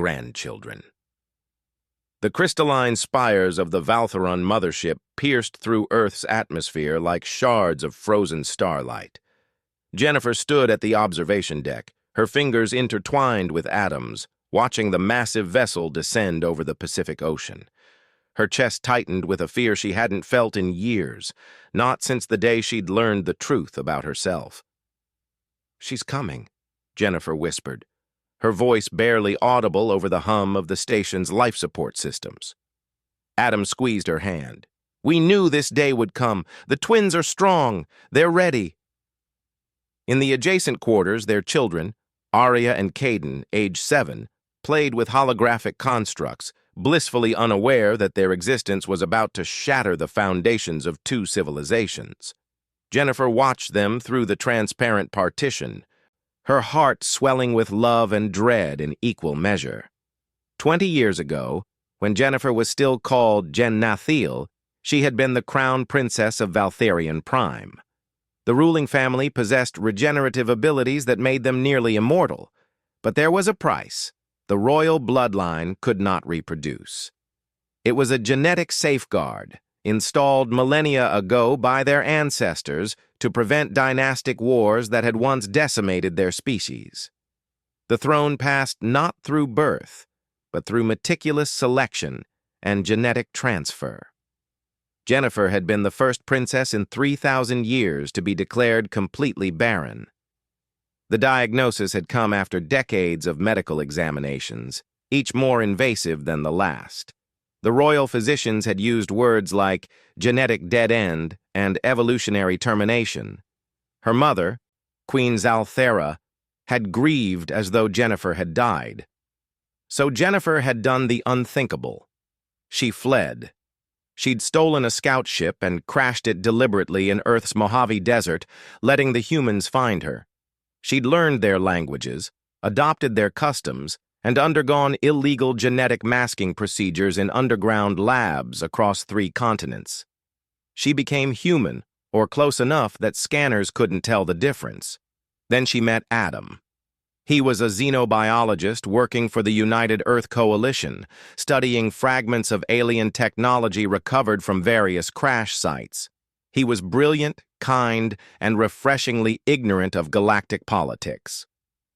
grandchildren. The crystalline spires of the Valtheron mothership pierced through Earth's atmosphere like shards of frozen starlight. Jennifer stood at the observation deck, her fingers intertwined with Adam's, watching the massive vessel descend over the Pacific Ocean. Her chest tightened with a fear she hadn't felt in years, not since the day she'd learned the truth about herself. "She's coming," Jennifer whispered, her voice barely audible over the hum of the station's life support systems. Adam squeezed her hand. "We knew this day would come. The twins are strong. They're ready." In the adjacent quarters, their children, Arya and Caden, age 7, played with holographic constructs, blissfully unaware that their existence was about to shatter the foundations of 2 civilizations. Jennifer watched them through the transparent partition, her heart swelling with love and dread in equal measure. 20 years ago, when Jennifer was still called Jen-Nathiel, she had been the crown princess of Valtherian Prime. The ruling family possessed regenerative abilities that made them nearly immortal, but there was a price. The royal bloodline could not reproduce. It was a genetic safeguard, installed millennia ago by their ancestors to prevent dynastic wars that had once decimated their species. The throne passed not through birth, but through meticulous selection and genetic transfer. Jennifer had been the first princess in 3,000 years to be declared completely barren. The diagnosis had come after decades of medical examinations, each more invasive than the last. The royal physicians had used words like genetic dead end and evolutionary termination. Her mother, Queen Zalthera, had grieved as though Jennifer had died. So Jennifer had done the unthinkable. She fled. She'd stolen a scout ship and crashed it deliberately in Earth's Mojave Desert, letting the humans find her. She'd learned their languages, adopted their customs, and undergone illegal genetic masking procedures in underground labs across 3 continents. She became human, or close enough that scanners couldn't tell the difference. Then she met Adam. He was a xenobiologist working for the United Earth Coalition, studying fragments of alien technology recovered from various crash sites. He was brilliant, kind, and refreshingly ignorant of galactic politics.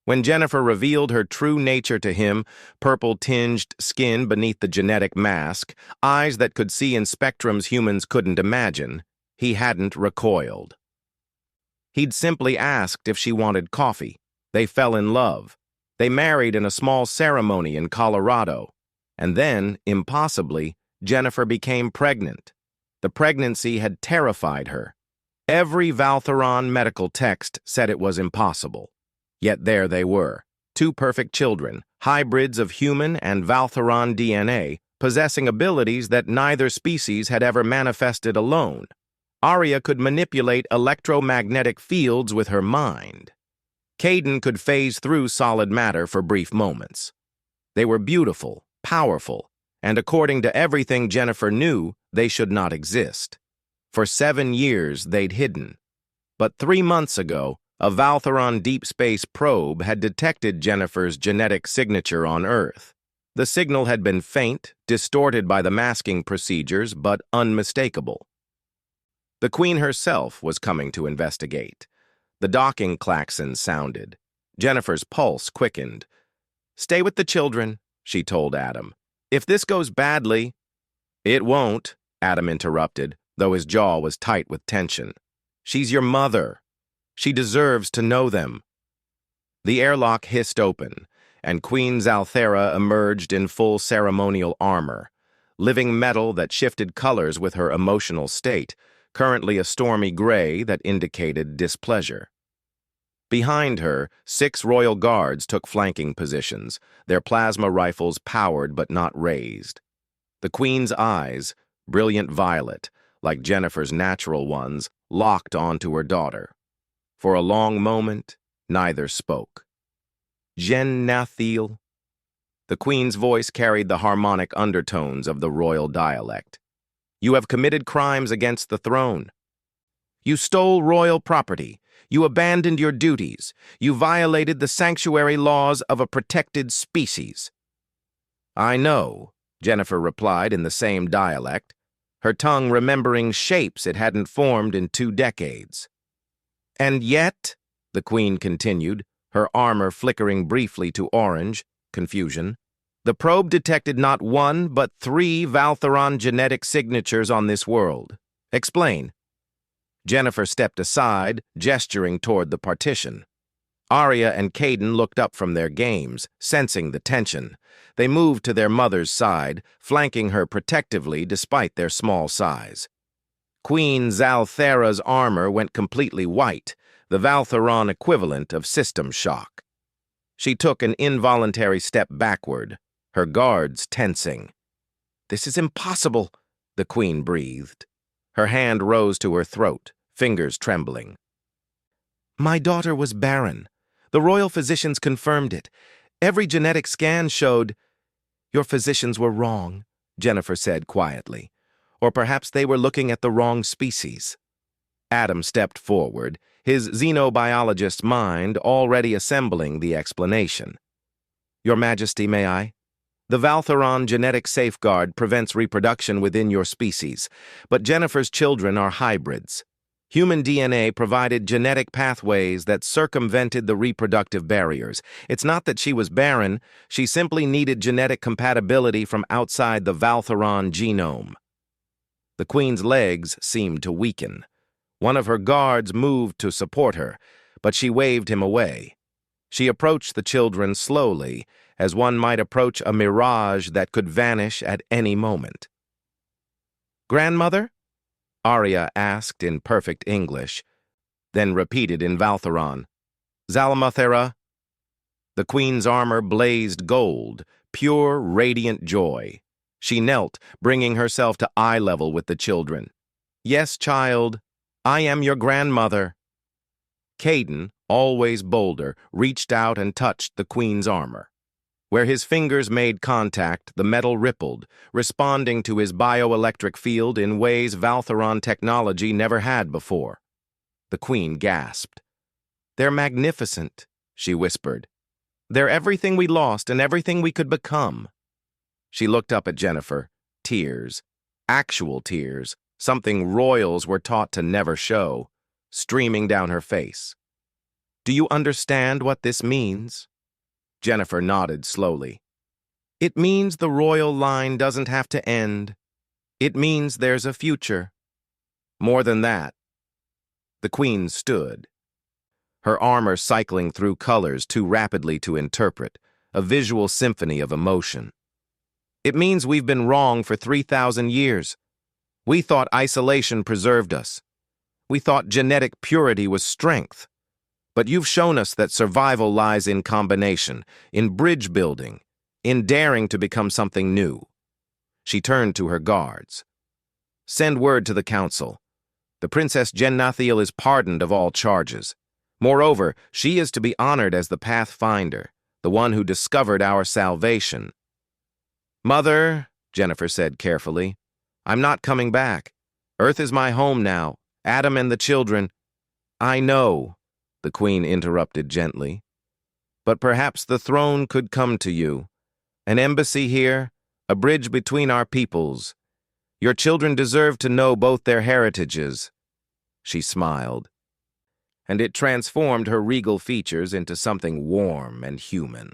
When Jennifer revealed her true nature to him, purple-tinged skin beneath the genetic mask, eyes that could see in spectrums humans couldn't imagine, he hadn't recoiled. He'd simply asked if she wanted coffee. They fell in love. They married in a small ceremony in Colorado. And then, impossibly, Jennifer became pregnant. The pregnancy had terrified her. Every Valtheron medical text said it was impossible. Yet there they were, 2 perfect children, hybrids of human and Valtheron DNA, possessing abilities that neither species had ever manifested alone. Arya could manipulate electromagnetic fields with her mind. Caden could phase through solid matter for brief moments. They were beautiful, powerful, and according to everything Jennifer knew, they should not exist. For 7 years, they'd hidden. But 3 months ago, a Valtheron deep space probe had detected Jennifer's genetic signature on Earth. The signal had been faint, distorted by the masking procedures, but unmistakable. The Queen herself was coming to investigate. The docking klaxon sounded. Jennifer's pulse quickened. "Stay with the children," she told Adam. "If this goes badly—" "It won't," Adam interrupted, though his jaw was tight with tension. "She's your mother. She deserves to know them." The airlock hissed open, and Queen Zalthera emerged in full ceremonial armor, living metal that shifted colors with her emotional state, currently a stormy gray that indicated displeasure. Behind her, 6 royal guards took flanking positions, their plasma rifles powered but not raised. The Queen's eyes, brilliant violet, like Jennifer's natural ones, locked onto her daughter. For a long moment, neither spoke. "Jen-Nathiel." The Queen's voice carried the harmonic undertones of the royal dialect. "You have committed crimes against the throne. You stole royal property. You abandoned your duties. You violated the sanctuary laws of a protected species. "I know," Jennifer replied in the same dialect, her tongue remembering shapes it hadn't formed in 2 decades. "And yet," the Queen continued, her armor flickering briefly to orange, confusion, "the probe detected not 1 but 3 Valtheron genetic signatures on this world. Explain." Jennifer stepped aside, gesturing toward the partition. Arya and Caden looked up from their games, sensing the tension. They moved to their mother's side, flanking her protectively despite their small size. Queen Zalthera's armor went completely white, the Valtheron equivalent of system shock. She took an involuntary step backward, her guards tensing. "This is impossible," the Queen breathed. Her hand rose to her throat, fingers trembling. "My daughter was Barren. The royal physicians confirmed it. Every genetic scan showed—" "Your physicians were wrong," Jennifer said quietly. "Or perhaps they were looking at the wrong species." Adam stepped forward, his xenobiologist's mind already assembling the explanation. "Your Majesty, may I? The Valtheron genetic safeguard prevents reproduction within your species, but Jennifer's children are hybrids. Human DNA provided genetic pathways that circumvented the reproductive barriers. It's not that she was barren, she simply needed genetic compatibility from outside the Valtheron genome." The Queen's legs seemed to weaken. One of her guards moved to support her, but she waved him away. She approached the children slowly, as one might approach a mirage that could vanish at any moment. "Grandmother?" Arya asked in perfect English, then repeated in Valtheron. "Zalmathera?" The Queen's armor blazed gold, pure, radiant joy. She knelt, bringing herself to eye level with the children. "Yes, child, I am your grandmother." Caden, always bolder, reached out and touched the Queen's armor. Where his fingers made contact, the metal rippled, responding to his bioelectric field in ways Valtheron technology never had before. The Queen gasped. "They're magnificent," she whispered. "They're everything we lost and everything we could become." She looked up at Jennifer, tears, actual tears, something royals were taught to never show, streaming down her face. "Do you understand what this means?" Jennifer nodded slowly. "It means the royal line doesn't have to end. It means there's a future. More than that." The Queen stood, her armor cycling through colors too rapidly to interpret, a visual symphony of emotion. "It means we've been wrong for 3,000 years. We thought isolation preserved us. We thought genetic purity was strength. But you've shown us that survival lies in combination, in bridge building, in daring to become something new." She turned to her guards. "Send word to the council. The Princess Jennathiel is pardoned of all charges. Moreover, she is to be honored as the Pathfinder, the one who discovered our salvation." "Mother," Jennifer said carefully, "I'm not coming back. Earth is my home now, Adam and the children." "I know," the Queen interrupted gently. "But perhaps the throne could come to you. An embassy here, a bridge between our peoples. Your children deserve to know both their heritages." She smiled, and it transformed her regal features into something warm and human.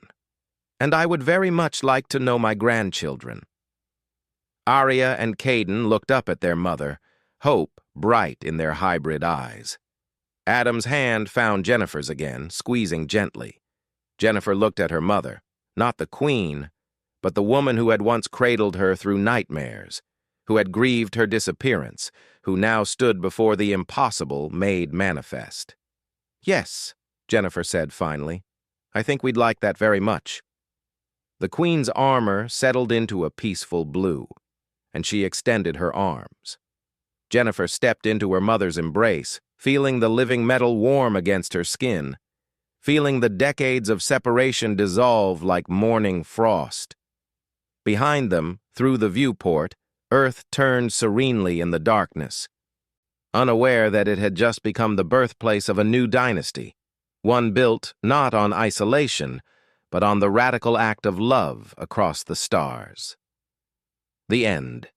"And I would very much like to know my grandchildren." Arya and Caden looked up at their mother, hope bright in their hybrid eyes. Adam's hand found Jennifer's again, squeezing gently. Jennifer looked at her mother, not the Queen, but the woman who had once cradled her through nightmares, who had grieved her disappearance, who now stood before the impossible made manifest. "Yes," Jennifer said finally. "I think we'd like that very much." The Queen's armor settled into a peaceful blue, and she extended her arms. Jennifer stepped into her mother's embrace, feeling the living metal warm against her skin, feeling the decades of separation dissolve like morning frost. Behind them, through the viewport, Earth turned serenely in the darkness, unaware that it had just become the birthplace of a new dynasty, one built not on isolation, but on the radical act of love across the stars. The end.